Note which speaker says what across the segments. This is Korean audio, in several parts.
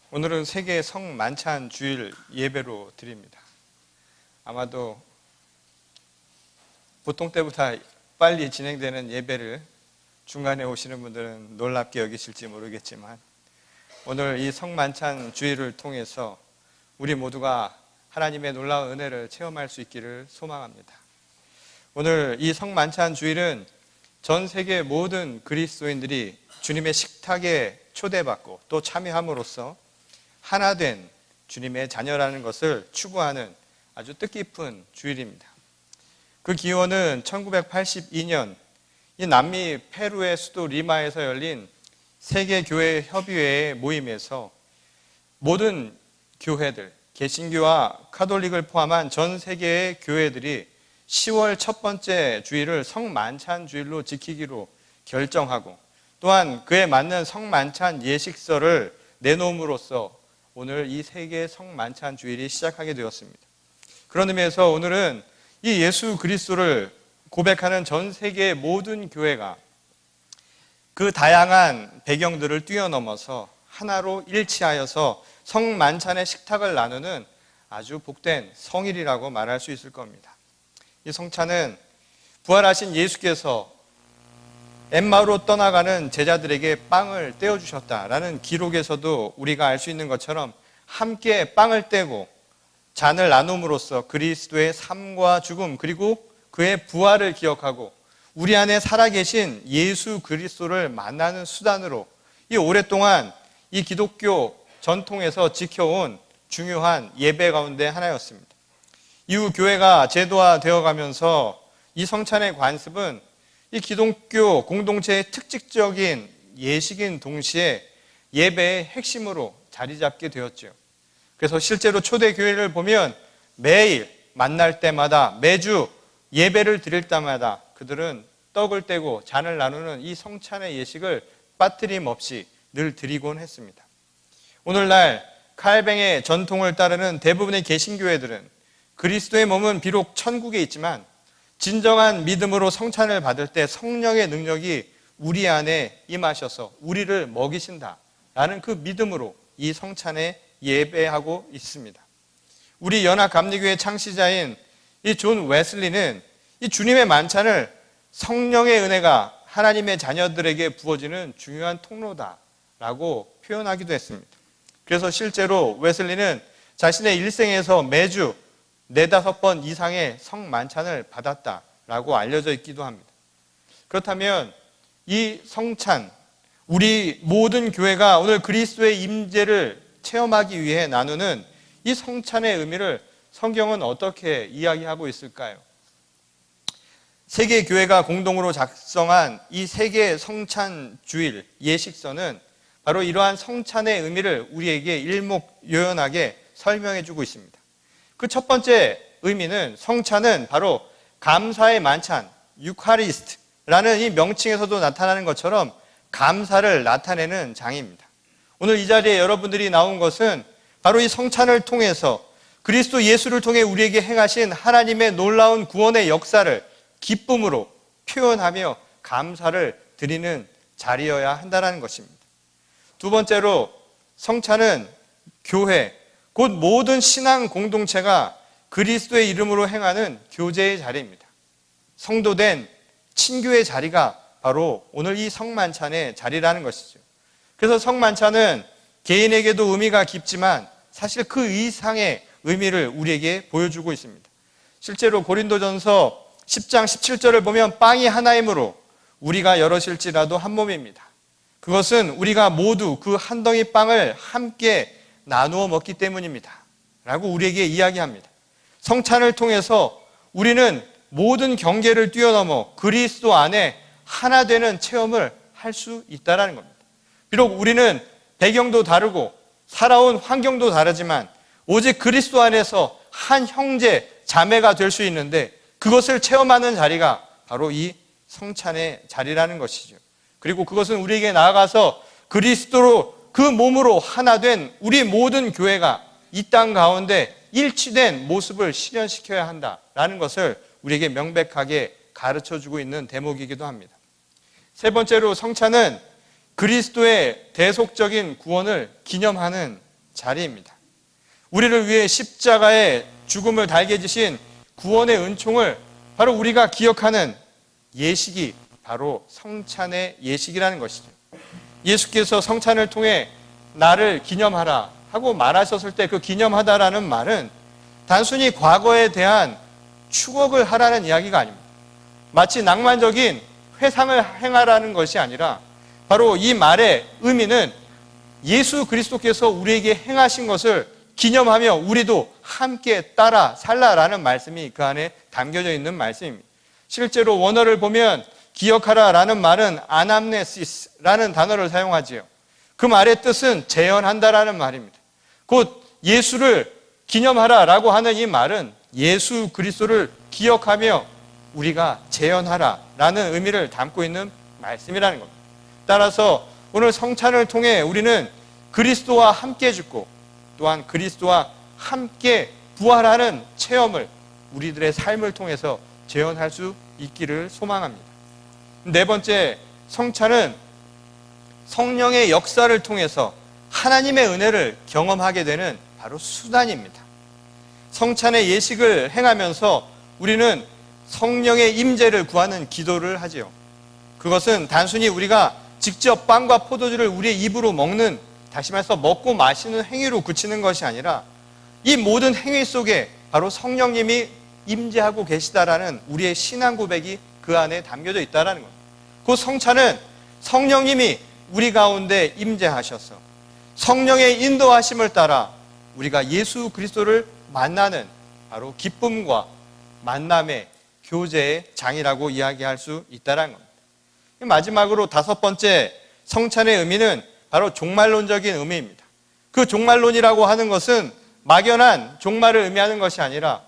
Speaker 1: 오늘은 세계 성만찬 주일 예배로 드립니다. 아마도 보통 때보다 빨리 진행되는 예배를 중간에 오시는 분들은 놀랍게 여기실지 모르겠지만, 오늘 이 성만찬 주일을 통해서 우리 모두가 하나님의 놀라운 은혜를 체험할 수 있기를 소망합니다. 오늘 이 성만찬 주일은 전 세계 모든 그리스도인들이 주님의 식탁에 초대받고 또 참여함으로써 하나 된 주님의 자녀라는 것을 추구하는 아주 뜻깊은 주일입니다. 그 기원은 1982년 이 남미 페루의 수도 리마에서 열린 세계교회협의회의 모임에서 모든 교회들, 개신교와 카톨릭을 포함한 전 세계의 교회들이 10월 첫 번째 주일을 성만찬 주일로 지키기로 결정하고, 또한 그에 맞는 성만찬 예식서를 내놓음으로써 오늘 이 세계 성만찬 주일이 시작하게 되었습니다. 그런 의미에서 오늘은 이 예수 그리스도를 고백하는 전 세계의 모든 교회가 그 다양한 배경들을 뛰어넘어서 하나로 일치하여서 성만찬의 식탁을 나누는 아주 복된 성일이라고 말할 수 있을 겁니다. 이 성찬은 부활하신 예수께서 엠마오로 떠나가는 제자들에게 빵을 떼어주셨다라는 기록에서도 우리가 알 수 있는 것처럼 함께 빵을 떼고 잔을 나눔으로써 그리스도의 삶과 죽음 그리고 그의 부활을 기억하고 우리 안에 살아계신 예수 그리스도를 만나는 수단으로 이 오랫동안 이 기독교 전통에서 지켜온 중요한 예배 가운데 하나였습니다. 이후 교회가 제도화되어 가면서 이 성찬의 관습은 이 기독교 공동체의 특징적인 예식인 동시에 예배의 핵심으로 자리 잡게 되었죠. 그래서 실제로 초대교회를 보면 매일 만날 때마다, 매주 예배를 드릴 때마다 그들은 떡을 떼고 잔을 나누는 이 성찬의 예식을 빠뜨림 없이 늘 드리곤 했습니다. 오늘날 칼뱅의 전통을 따르는 대부분의 개신교회들은 그리스도의 몸은 비록 천국에 있지만 진정한 믿음으로 성찬을 받을 때 성령의 능력이 우리 안에 임하셔서 우리를 먹이신다라는 그 믿음으로 이 성찬에 예배하고 있습니다. 우리 연합감리교회 창시자인 이 존 웨슬리는 이 주님의 만찬을 성령의 은혜가 하나님의 자녀들에게 부어지는 중요한 통로다라고 표현하기도 했습니다. 그래서 실제로 웨슬리는 자신의 일생에서 매주 4-5번 이상의 성만찬을 받았다라고 알려져 있기도 합니다. 그렇다면 이 성찬, 우리 모든 교회가 오늘 그리스도의 임재를 체험하기 위해 나누는 이 성찬의 의미를 성경은 어떻게 이야기하고 있을까요? 세계 교회가 공동으로 작성한 이 세계 성찬 주일 예식서는 바로 이러한 성찬의 의미를 우리에게 일목요연하게 설명해 주고 있습니다. 그 첫 번째 의미는 성찬은 바로 감사의 만찬, 유카리스트라는 이 명칭에서도 나타나는 것처럼 감사를 나타내는 장입니다. 오늘 이 자리에 여러분들이 나온 것은 바로 이 성찬을 통해서 그리스도 예수를 통해 우리에게 행하신 하나님의 놀라운 구원의 역사를 기쁨으로 표현하며 감사를 드리는 자리여야 한다는 것입니다. 두 번째로 성찬은 교회, 곧 모든 신앙 공동체가 그리스도의 이름으로 행하는 교제의 자리입니다. 성도된 친교의 자리가 바로 오늘 이 성만찬의 자리라는 것이죠. 그래서 성만찬은 개인에게도 의미가 깊지만 사실 그 이상의 의미를 우리에게 보여주고 있습니다. 실제로 고린도전서 10장 17절을 보면 빵이 하나이므로 우리가 여럿일지라도 한 몸입니다. 그것은 우리가 모두 그 한 덩이 빵을 함께 나누어 먹기 때문입니다 라고 우리에게 이야기합니다. 성찬을 통해서 우리는 모든 경계를 뛰어넘어 그리스도 안에 하나 되는 체험을 할 수 있다는 겁니다. 비록 우리는 배경도 다르고 살아온 환경도 다르지만 오직 그리스도 안에서 한 형제, 자매가 될 수 있는데 그것을 체험하는 자리가 바로 이 성찬의 자리라는 것이죠. 그리고 그것은 우리에게 나아가서 그리스도로 그 몸으로 하나 된 우리 모든 교회가 이 땅 가운데 일치된 모습을 실현시켜야 한다라는 것을 우리에게 명백하게 가르쳐주고 있는 대목이기도 합니다. 세 번째로 성찬은 그리스도의 대속적인 구원을 기념하는 자리입니다. 우리를 위해 십자가의 죽음을 달게 지신 구원의 은총을 바로 우리가 기억하는 예식이 바로 성찬의 예식이라는 것이죠. 예수께서 성찬을 통해 나를 기념하라 하고 말하셨을 때 그 기념하다라는 말은 단순히 과거에 대한 추억을 하라는 이야기가 아닙니다. 마치 낭만적인 회상을 행하라는 것이 아니라 바로 이 말의 의미는 예수 그리스도께서 우리에게 행하신 것을 기념하며 우리도 함께 따라 살라라는 말씀이 그 안에 담겨져 있는 말씀입니다. 실제로 원어를 보면 기억하라라는 말은 아남네시스라는 단어를 사용하지요. 그 말의 뜻은 재현한다라는 말입니다. 곧 예수를 기념하라라고 하는 이 말은 예수 그리스도를 기억하며 우리가 재현하라라는 의미를 담고 있는 말씀이라는 겁니다. 따라서 오늘 성찬을 통해 우리는 그리스도와 함께 죽고 또한 그리스도와 함께 부활하는 체험을 우리들의 삶을 통해서 재현할 수 있기를 소망합니다. 네 번째, 성찬은 성령의 역사를 통해서 하나님의 은혜를 경험하게 되는 바로 수단입니다. 성찬의 예식을 행하면서 우리는 성령의 임재를 구하는 기도를 하지요. 그것은 단순히 우리가 직접 빵과 포도주를 우리의 입으로 먹는, 다시 말해서 먹고 마시는 행위로 그치는 것이 아니라 이 모든 행위 속에 바로 성령님이 임재하고 계시다라는 우리의 신앙 고백이 그 안에 담겨져 있다는 것. 그 성찬은 성령님이 우리 가운데 임재하셔서 성령의 인도하심을 따라 우리가 예수 그리스도를 만나는 바로 기쁨과 만남의 교제의 장이라고 이야기할 수 있다는 겁니다. 마지막으로 다섯 번째, 성찬의 의미는 바로 종말론적인 의미입니다. 그 종말론이라고 하는 것은 막연한 종말을 의미하는 것이 아니라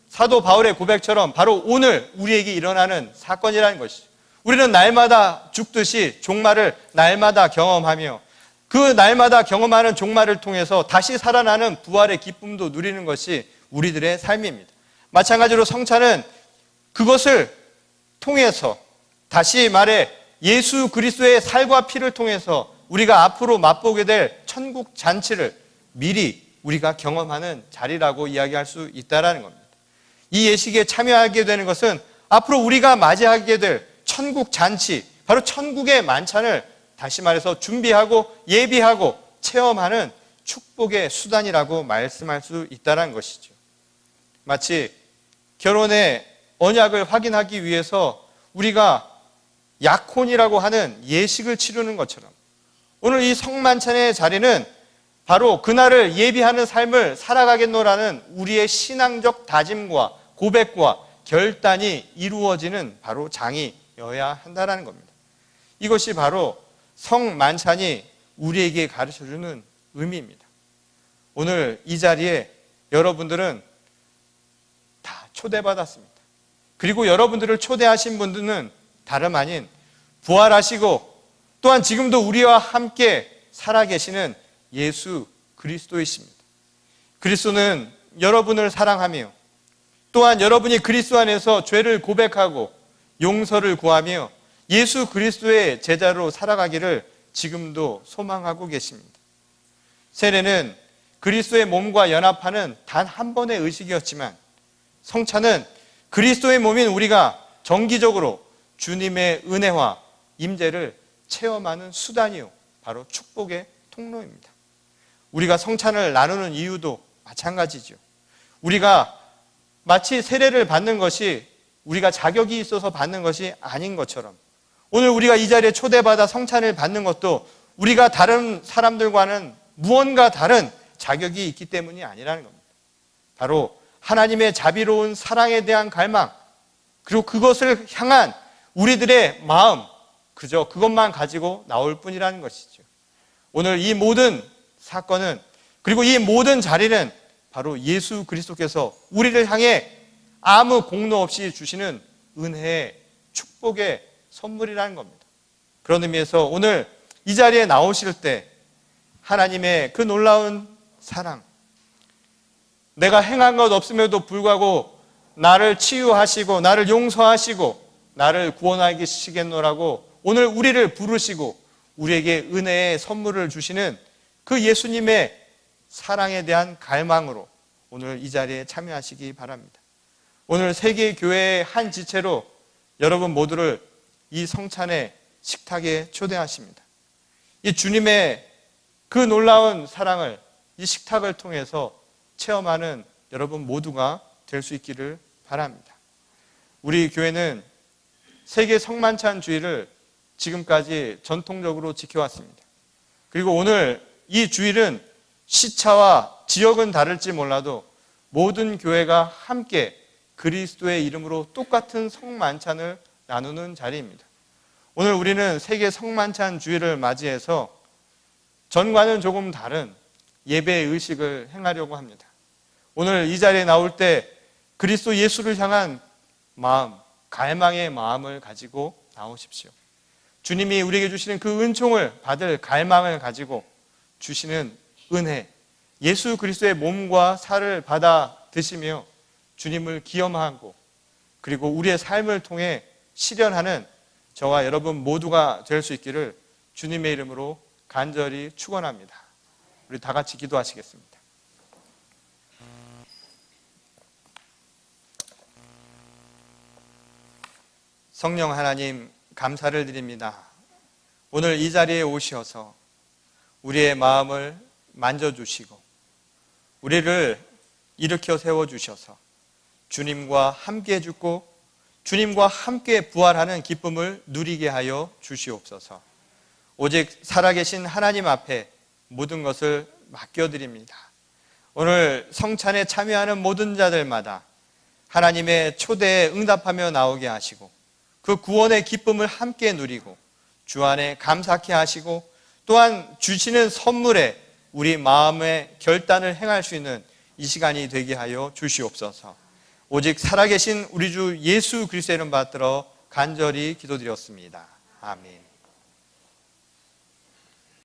Speaker 1: 사도 바울의 고백처럼 바로 오늘 우리에게 일어나는 사건이라는 것이죠. 우리는 날마다 죽듯이 종말을 날마다 경험하며 그 날마다 경험하는 종말을 통해서 다시 살아나는 부활의 기쁨도 누리는 것이 우리들의 삶입니다. 마찬가지로 성찬은 그것을 통해서, 다시 말해 예수 그리스도의 살과 피를 통해서 우리가 앞으로 맛보게 될 천국 잔치를 미리 우리가 경험하는 자리라고 이야기할 수 있다는 겁니다. 이 예식에 참여하게 되는 것은 앞으로 우리가 맞이하게 될 천국 잔치, 바로 천국의 만찬을 다시 말해서 준비하고 예비하고 체험하는 축복의 수단이라고 말씀할 수 있다는 것이죠. 마치 결혼의 언약을 확인하기 위해서 우리가 약혼이라고 하는 예식을 치르는 것처럼 오늘 이 성만찬의 자리는 바로 그날을 예비하는 삶을 살아가겠노라는 우리의 신앙적 다짐과 고백과 결단이 이루어지는 바로 장이어야 한다는 겁니다. 이것이 바로 성만찬이 우리에게 가르쳐주는 의미입니다. 오늘 이 자리에 여러분들은 다 초대받았습니다. 그리고 여러분들을 초대하신 분들은 다름 아닌 부활하시고 또한 지금도 우리와 함께 살아계시는 예수 그리스도이십니다. 그리스도는 여러분을 사랑하며 또한 여러분이 그리스도 안에서 죄를 고백하고 용서를 구하며 예수 그리스도의 제자로 살아가기를 지금도 소망하고 계십니다. 세례는 그리스도의 몸과 연합하는 단 한 번의 의식이었지만 성찬은 그리스도의 몸인 우리가 정기적으로 주님의 은혜와 임재를 체험하는 수단이요, 바로 축복의 통로입니다. 우리가 성찬을 나누는 이유도 마찬가지죠. 우리가 마치 세례를 받는 것이 우리가 자격이 있어서 받는 것이 아닌 것처럼 오늘 우리가 이 자리에 초대받아 성찬을 받는 것도 우리가 다른 사람들과는 무언가 다른 자격이 있기 때문이 아니라는 겁니다. 바로 하나님의 자비로운 사랑에 대한 갈망, 그리고 그것을 향한 우리들의 마음, 그저 그것만 가지고 나올 뿐이라는 것이죠. 오늘 이 모든 사건은, 그리고 이 모든 자리는 바로 예수 그리스도께서 우리를 향해 아무 공로 없이 주시는 은혜의 축복의 선물이라는 겁니다. 그런 의미에서 오늘 이 자리에 나오실 때 하나님의 그 놀라운 사랑, 내가 행한 것 없음에도 불구하고 나를 치유하시고 나를 용서하시고 나를 구원하시겠노라고 오늘 우리를 부르시고 우리에게 은혜의 선물을 주시는 그 예수님의 사랑에 대한 갈망으로 오늘 이 자리에 참여하시기 바랍니다. 오늘 세계교회의 한 지체로 여러분 모두를 이 성찬의 식탁에 초대하십니다. 이 주님의 그 놀라운 사랑을 이 식탁을 통해서 체험하는 여러분 모두가 될 수 있기를 바랍니다. 우리 교회는 세계 성만찬 주일을 지금까지 전통적으로 지켜왔습니다. 그리고 오늘 이 주일은 시차와 지역은 다를지 몰라도 모든 교회가 함께 그리스도의 이름으로 똑같은 성만찬을 나누는 자리입니다. 오늘 우리는 세계 성만찬 주일을 맞이해서 전과는 조금 다른 예배의 의식을 행하려고 합니다. 오늘 이 자리에 나올 때 그리스도 예수를 향한 마음, 갈망의 마음을 가지고 나오십시오. 주님이 우리에게 주시는 그 은총을 받을 갈망을 가지고 주시는 은혜, 예수 그리스도의 몸과 살을 받아 드시며 주님을 기염하고 그리고 우리의 삶을 통해 실현하는 저와 여러분 모두가 될 수 있기를 주님의 이름으로 간절히 축원합니다. 우리 다 같이 기도하시겠습니다. 성령 하나님, 감사를 드립니다. 오늘 이 자리에 오셔서 우리의 마음을 만져주시고 우리를 일으켜 세워주셔서 주님과 함께 죽고 주님과 함께 부활하는 기쁨을 누리게 하여 주시옵소서. 오직 살아계신 하나님 앞에 모든 것을 맡겨드립니다. 오늘 성찬에 참여하는 모든 자들마다 하나님의 초대에 응답하며 나오게 하시고 그 구원의 기쁨을 함께 누리고 주 안에 감사케 하시고 또한 주시는 선물에 우리 마음의 결단을 행할 수 있는 이 시간이 되게 하여 주시옵소서. 오직 살아계신 우리 주 예수 그리스도의 이름 받들어 간절히 기도드렸습니다. 아멘.